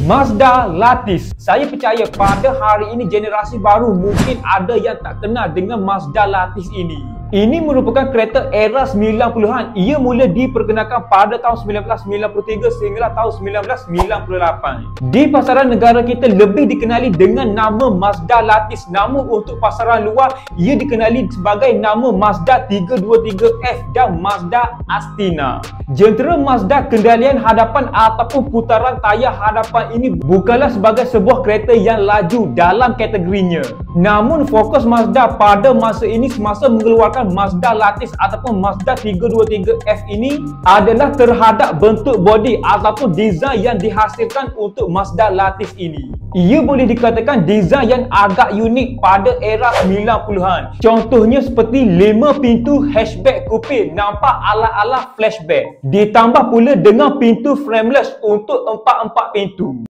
Mazda Latis. Saya percaya pada hari ini generasi baru mungkin ada yang tak kenal dengan Mazda Latis ini. Ini merupakan kereta era 90-an. Ia mula diperkenalkan pada tahun 1993 sehinggalah tahun 1998. Di pasaran negara kita lebih dikenali dengan nama Mazda Latis. Namun untuk pasaran luar, ia dikenali sebagai nama Mazda 323F dan Mazda Astina. Jentera Mazda kendalian hadapan ataupun putaran tayar hadapan ini bukanlah sebagai sebuah kereta yang laju dalam kategorinya. Namun fokus Mazda pada masa ini semasa mengeluarkan Mazda Latis ataupun Mazda 323F ini adalah terhadap bentuk bodi ataupun desain yang dihasilkan untuk Mazda Latis ini. Ia boleh dikatakan desain yang agak unik pada era 90-an. Contohnya seperti 5 pintu hatchback coupe nampak ala-ala flashback. Ditambah pula dengan pintu frameless untuk 4 pintu.